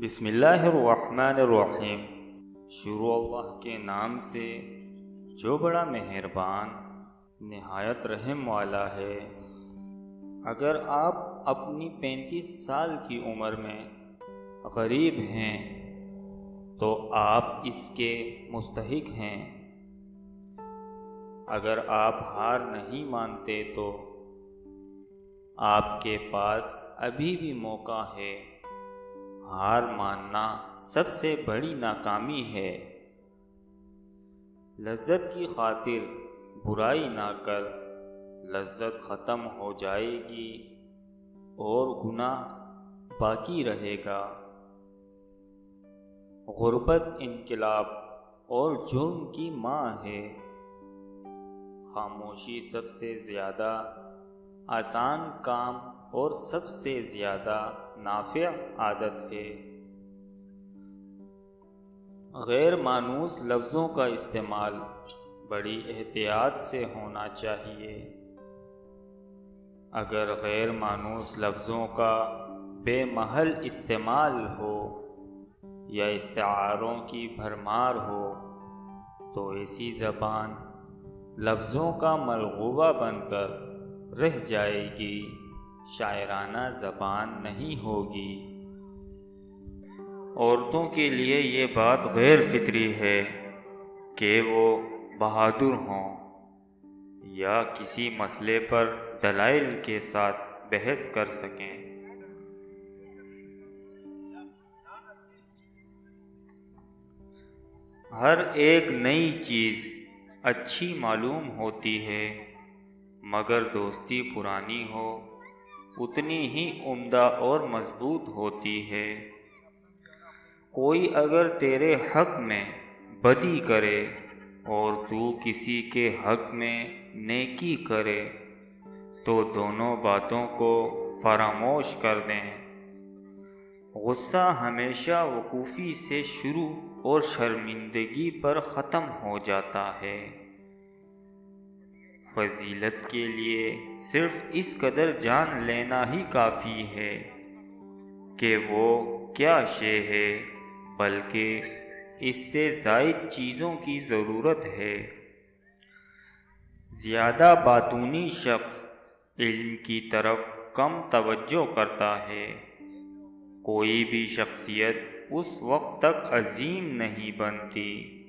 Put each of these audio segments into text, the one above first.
بسم اللہ الرحمن الرحیم۔ شروع اللہ کے نام سے جو بڑا مہربان نہایت رحم والا ہے۔ اگر آپ اپنی 35 سال کی عمر میں غریب ہیں تو آپ اس کے مستحق ہیں۔ اگر آپ ہار نہیں مانتے تو آپ کے پاس ابھی بھی موقع ہے۔ ہار ماننا سب سے بڑی ناکامی ہے۔ لذت کی خاطر برائی نہ کر، لذت ختم ہو جائے گی اور گناہ باقی رہے گا۔ غربت انقلاب اور جرم کی ماں ہے۔ خاموشی سب سے زیادہ آسان کام اور سب سے زیادہ نافع عادت ہے۔ غیر مانوس لفظوں کا استعمال بڑی احتیاط سے ہونا چاہیے۔ اگر غیر مانوس لفظوں کا بے محل استعمال ہو یا استعاروں کی بھرمار ہو تو ایسی زبان لفظوں کا ملغوبہ بن کر رہ جائے گی، شاعرانہ زبان نہیں ہوگی۔ عورتوں کے لیے یہ بات غیر فطری ہے کہ وہ بہادر ہوں یا کسی مسئلے پر دلائل کے ساتھ بحث کر سکیں۔ ہر ایک نئی چیز اچھی معلوم ہوتی ہے، مگر دوستی پرانی ہو اتنی ہی عمدہ اور مضبوط ہوتی ہے۔ کوئی اگر تیرے حق میں بدی کرے اور تو کسی کے حق میں نیکی کرے تو دونوں باتوں کو فراموش کر دیں۔ غصہ ہمیشہ وقوفی سے شروع اور شرمندگی پر ختم ہو جاتا ہے۔ فضیلت کے لیے صرف اس قدر جان لینا ہی کافی ہے کہ وہ کیا شے ہے، بلکہ اس سے زائد چیزوں کی ضرورت ہے۔ زیادہ باطنی شخص علم کی طرف کم توجہ کرتا ہے۔ کوئی بھی شخصیت اس وقت تک عظیم نہیں بنتی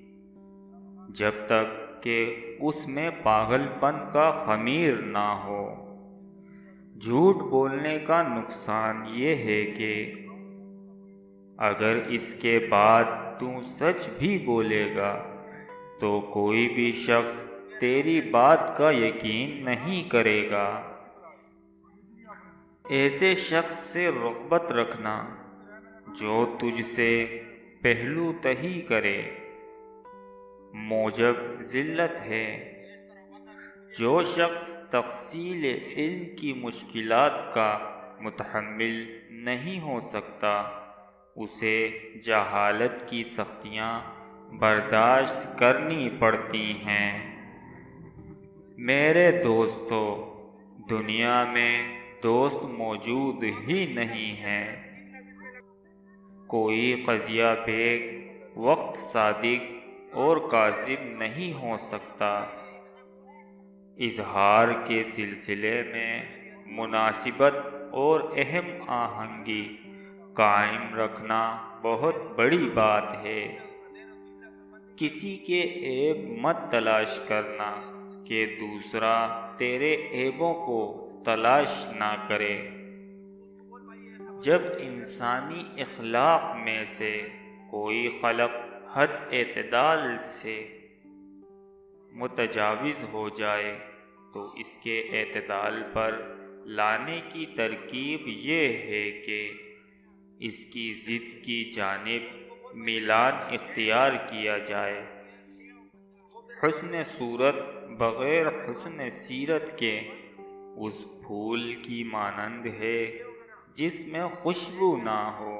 جب تک کہ اس میں پاگل پن کا خمیر نہ ہو۔ جھوٹ بولنے کا نقصان یہ ہے کہ اگر اس کے بعد تو سچ بھی بولے گا تو کوئی بھی شخص تیری بات کا یقین نہیں کرے گا۔ ایسے شخص سے رغبت رکھنا جو تجھ سے پہلو تہی کرے موجب ذلت ہے۔ جو شخص تحصیل علم کی مشکلات کا متحمل نہیں ہو سکتا اسے جہالت کی سختیاں برداشت کرنی پڑتی ہیں۔ میرے دوستو، دنیا میں دوست موجود ہی نہیں ہیں۔ کوئی قضیہ بیگ وقت صادق اور کاذب نہیں ہو سکتا۔ اظہار کے سلسلے میں مناسبت اور اہم آہنگی قائم رکھنا بہت بڑی بات ہے۔ کسی کے عیب مت تلاش کرنا کہ دوسرا تیرے عیبوں کو تلاش نہ کرے۔ جب انسانی اخلاق میں سے کوئی خلق حد اعتدال سے متجاوز ہو جائے تو اس کے اعتدال پر لانے کی ترکیب یہ ہے کہ اس کی ضد کی جانب میلان اختیار کیا جائے۔ حسن صورت بغیر حسن سیرت کے اس پھول کی مانند ہے جس میں خوشبو نہ ہو۔